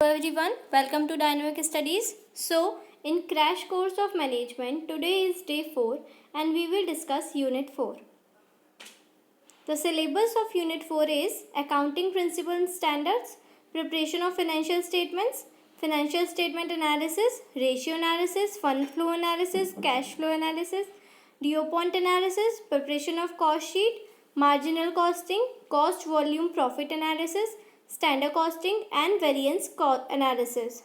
Hello everyone, welcome to Dynamic Studies. So, in Crash Course of Management, today is day 4 and we will discuss Unit 4. The syllabus of Unit 4 is Accounting Principles and Standards, Preparation of Financial Statements, Financial Statement Analysis, Ratio Analysis, Fund Flow Analysis, Cash Flow Analysis, DO Point Analysis, Preparation of Cost Sheet, Marginal Costing, Cost Volume Profit Analysis, Standard Costing and Variance Analysis.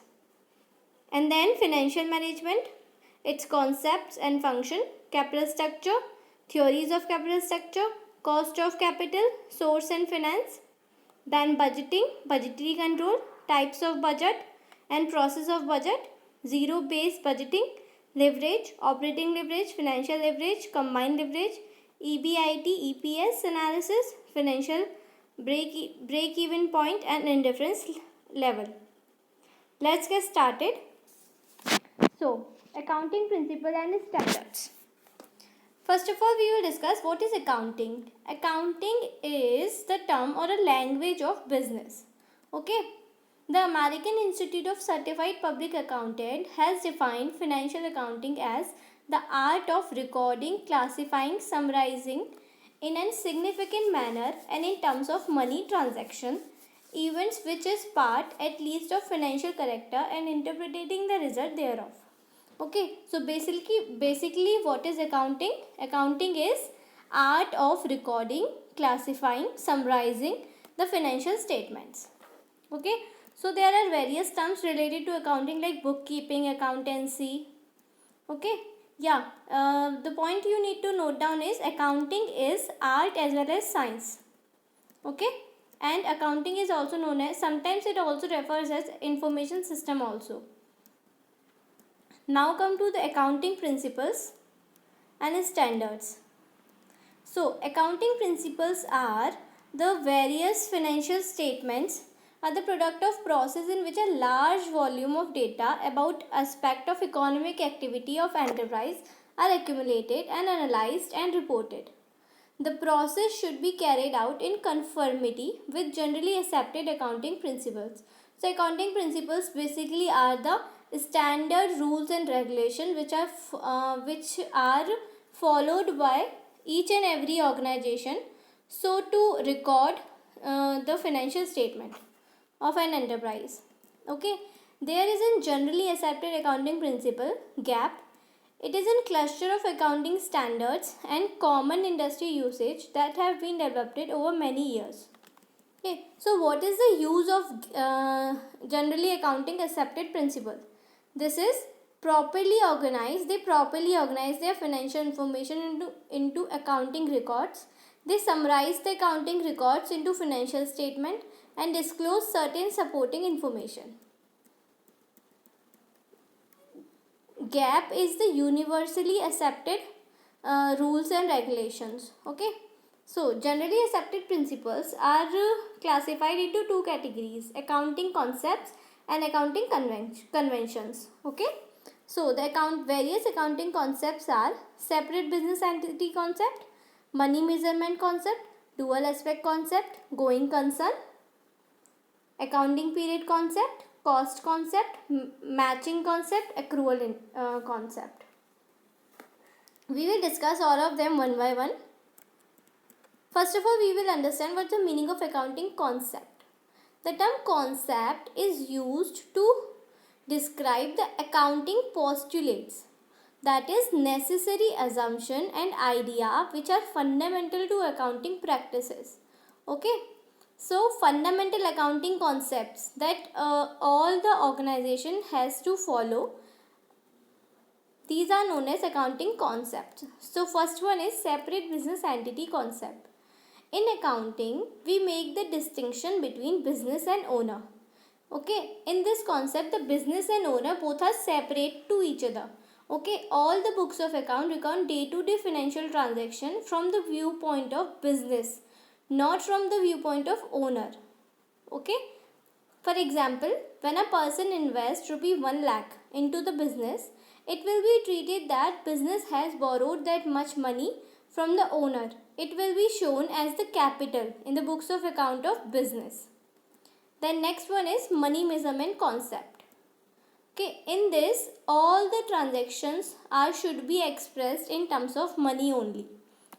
And then Financial Management, its concepts and function, capital structure, theories of capital structure, cost of capital, source and finance, then budgeting, budgetary control, types of budget and process of budget, zero-based budgeting, leverage, operating leverage, financial leverage, combined leverage, EBIT, EPS analysis, financial break-even point and indifference level. Let's get started. So, accounting principle and standards. First of all, we will discuss what is accounting. Accounting is the term or a language of business. Okay. The American Institute of Certified Public Accountant has defined financial accounting as the art of recording, classifying, summarizing in a significant manner and in terms of money transaction events which is part at least of financial character and interpreting the result thereof. Okay, so basically what is accounting? Accounting is art of recording, classifying, summarizing the financial statements. Okay, so there are various terms related to accounting like bookkeeping, accountancy. Okay, yeah, the point you need to note down is accounting is art as well as science. Okay, and accounting is also known as, sometimes it also refers as information system also. Now come to the accounting principles and standards. So, accounting principles are the various financial statements are the product of process in which a large volume of data about aspect of economic activity of enterprise are accumulated and analyzed and reported. The process should be carried out in conformity with generally accepted accounting principles. So, accounting principles basically are the standard rules and regulations which are followed by each and every organization so to record the financial statement of an enterprise. Okay, there is a generally accepted accounting principle, GAAP. It is a cluster of accounting standards and common industry usage that have been developed over many years. Okay, so what is the use of generally accounting accepted principle? This is properly organized. They properly organize their financial information into accounting records. They summarize the accounting records into financial statement and disclose certain supporting information. GAAP is the universally accepted rules and regulations. Okay. So, generally accepted principles are classified into two categories, accounting concepts and accounting conventions. Okay. So, the various accounting concepts are separate business entity concept, money measurement concept, dual aspect concept, going concern, accounting period concept, cost concept, matching concept, accrual concept. We will discuss all of them one by one. First of all, we will understand what the meaning of accounting concept. The term concept is used to describe the accounting postulates, that is necessary assumption and idea which are fundamental to accounting practices. Okay. So, fundamental accounting concepts that all the organization has to follow, these are known as accounting concepts. So, first one is separate business entity concept. In accounting, we make the distinction between business and owner. Okay, in this concept, the business and owner both are separate to each other. Okay, all the books of account recount day-to-day financial transaction from the viewpoint of business, not from the viewpoint of owner. Okay, for example, when a person invests ₹1 lakh into the business, it will be treated that business has borrowed that much money from the owner. It will be shown as the capital in the books of account of business. Then next one is money measurement concept. Okay, in this all the transactions should be expressed in terms of money only.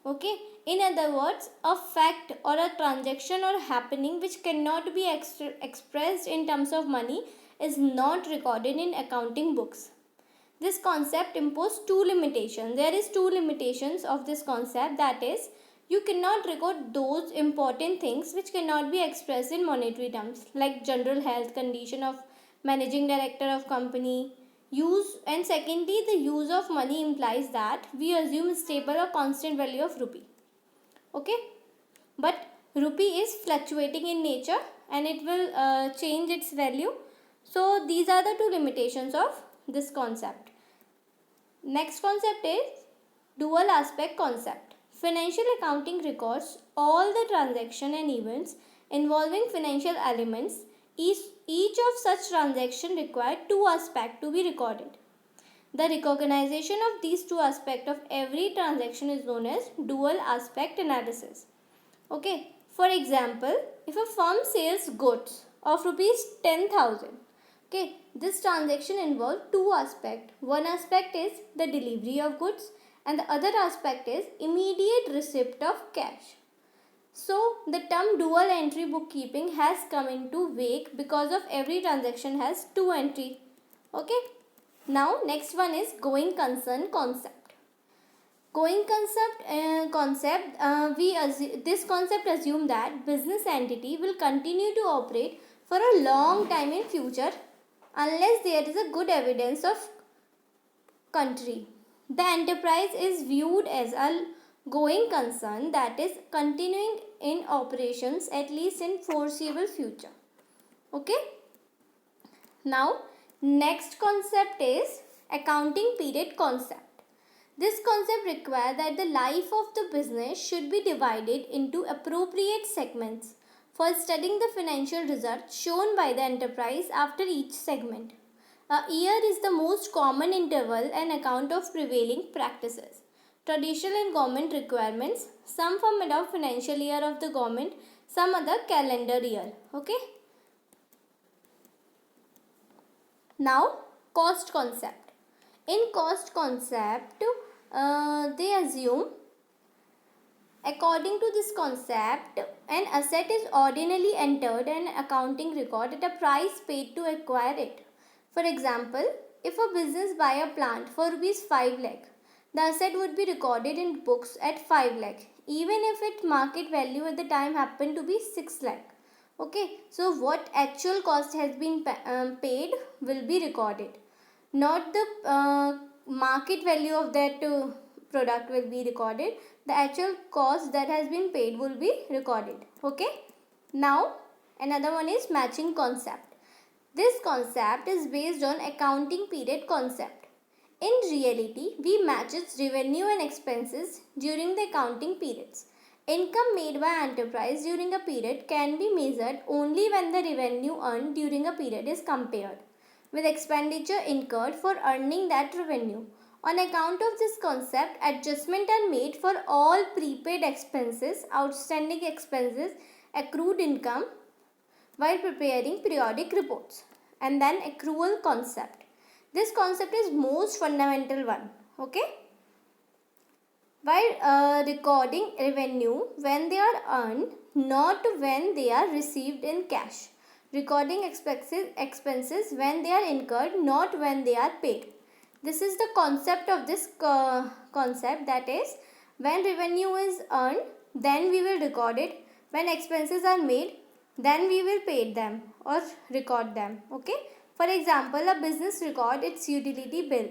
Okay, in other words, a fact or a transaction or happening which cannot be expressed in terms of money is not recorded in accounting books. This concept imposes two limitations. There is two limitations of this concept, that is, you cannot record those important things which cannot be expressed in monetary terms, like general health condition of managing director of company. And secondly, the use of money implies that we assume stable or constant value of rupee. Okay, but rupee is fluctuating in nature and it will change its value. So these are the two limitations of this concept. Next concept is dual aspect concept. Financial accounting records all the transactions and events involving financial elements. Each of such transactions require two aspects to be recorded. The recognition of these two aspects of every transaction is known as dual aspect analysis. Okay, for example, if a firm sells goods of rupees 10,000, okay, this transaction involves two aspects. One aspect is the delivery of goods and the other aspect is immediate receipt of cash. So the term dual entry bookkeeping has come into wake because of every transaction has two entry. Okay. Now next one is going concern concept. Going concept, this concept assume that business entity will continue to operate for a long time in future unless there is a good evidence of country. The enterprise is viewed as a going concern that is continuing in operations at least in foreseeable future. Okay. Now next concept is accounting period concept. This concept requires that the life of the business should be divided into appropriate segments for studying the financial results shown by the enterprise after each segment. A year is the most common interval and account of prevailing practices. Traditional and government requirements, some form adopt financial year of the government, some other calendar year. Okay. Now, cost concept. In cost concept, they assume, according to this concept, an asset is ordinarily entered in an accounting record at a price paid to acquire it. For example, if a business buy a plant for rupees 5 lakh, the asset would be recorded in books at 5 lakh, even if its market value at the time happened to be 6 lakh. Okay, so what actual cost has been paid will be recorded, not the market value of that product will be recorded. The actual cost that has been paid will be recorded. Okay. Now another one is matching concept. This concept is based on accounting period concept. In reality, we matches revenue and expenses during the accounting periods. Income made by enterprise during a period can be measured only when the revenue earned during a period is compared with expenditure incurred for earning that revenue. On account of this concept, adjustments are made for all prepaid expenses, outstanding expenses, accrued income while preparing periodic reports. And then accrual concept. This concept is most fundamental one. Okay. While recording revenue when they are earned, not when they are received in cash. Recording expenses when they are incurred, not when they are paid. This is the concept of this concept, that is, when revenue is earned, then we will record it. When expenses are made, then we will pay them or record them. Okay. For example, a business record its utility bill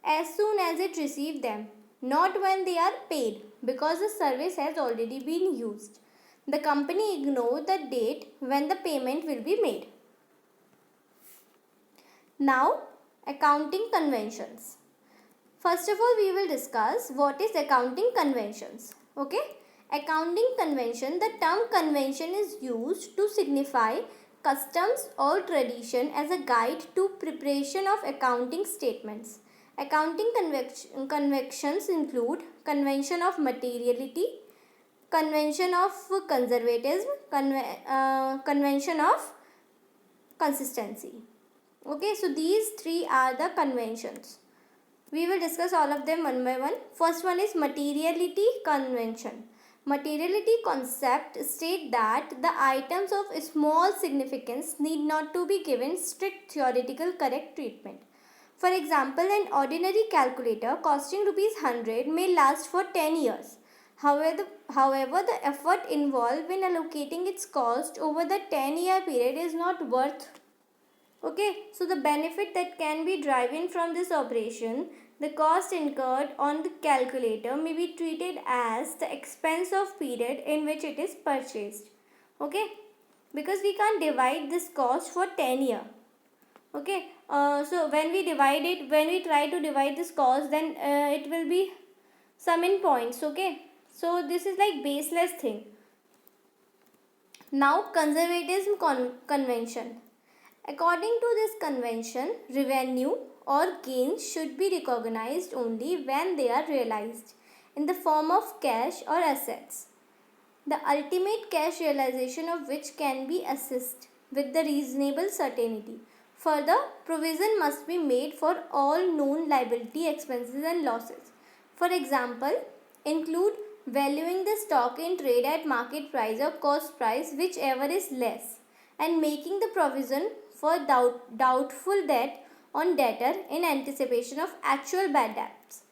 as soon as it receives them, not when they are paid, because the service has already been used. The company ignores the date when the payment will be made. Now, accounting conventions. First of all, we will discuss what is accounting conventions. Okay. Accounting convention, the term convention is used to signify customs or tradition as a guide to preparation of accounting statements. Accounting conventions include convention of materiality, convention of conservatism, convention of consistency. Okay, so these three are the conventions. We will discuss all of them one by one. First one is materiality convention. Materiality concept state that the items of small significance need not to be given strict theoretical correct treatment. For example, an ordinary calculator costing rupees 100 may last for 10 years. However, the effort involved in allocating its cost over the 10-year period is not worth. Okay, so the benefit that can be derived from this operation, the cost incurred on the calculator may be treated as the expense of period in which it is purchased. Okay, because we can't divide this cost for 10 years. Okay, so when we try to divide this cost, then it will be sum in points. Okay, so this is like baseless thing. Now conservatism convention. According to this convention, revenue or gains should be recognized only when they are realized in the form of cash or assets, the ultimate cash realization of which can be assessed with the reasonable certainty. Further, provision must be made for all known liability, expenses and losses. For example, include valuing the stock in trade at market price or cost price, whichever is less, and making the provision for doubtful debt on debtor in anticipation of actual bad debts.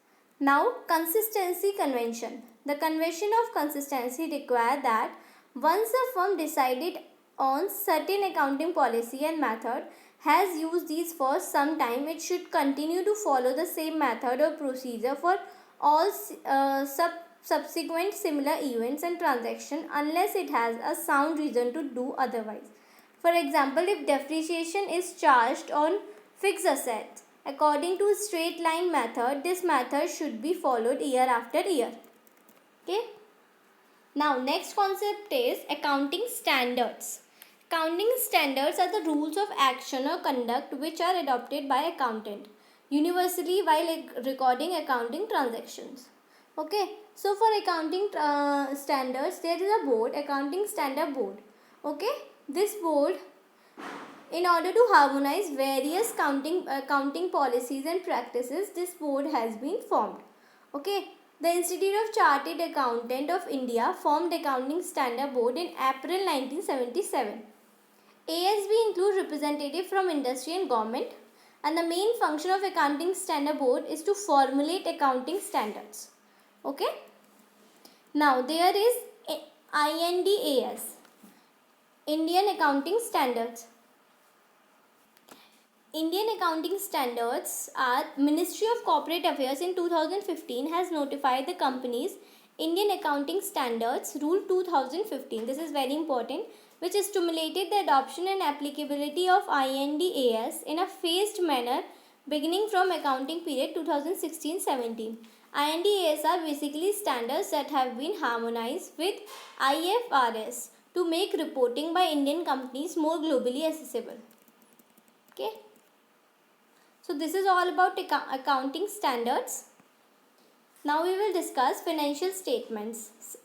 Now, consistency convention. The convention of consistency require that once a firm decided on certain accounting policy and method, has used these for some time, it should continue to follow the same method or procedure for all subsequent similar events and transactions unless it has a sound reason to do otherwise. For example, if depreciation is charged on fixed assets according to straight line method, this method should be followed year after year. Okay. Now next concept is accounting standards. Accounting standards are the rules of action or conduct which are adopted by accountant universally while recording accounting transactions. Okay, so for accounting standards, there is a board, accounting standard board. Okay, this board, in order to harmonize various accounting policies and practices, this board has been formed. Okay, the Institute of Chartered Accountant of India formed Accounting Standard Board in April 1977. ASB includes representatives from industry and government, and the main function of Accounting Standard Board is to formulate accounting standards. Okay. Now there is INDAS, Indian Accounting Standards. Indian accounting standards are Ministry of Corporate Affairs in 2015 has notified the companies Indian Accounting Standards Rule 2015. This is very important, which stimulated the adoption and applicability of INDAS in a phased manner beginning from accounting period 2016-17. INDAS are basically standards that have been harmonized with IFRS to make reporting by Indian companies more globally accessible. Okay. So this is all about accounting standards. Now we will discuss financial statements.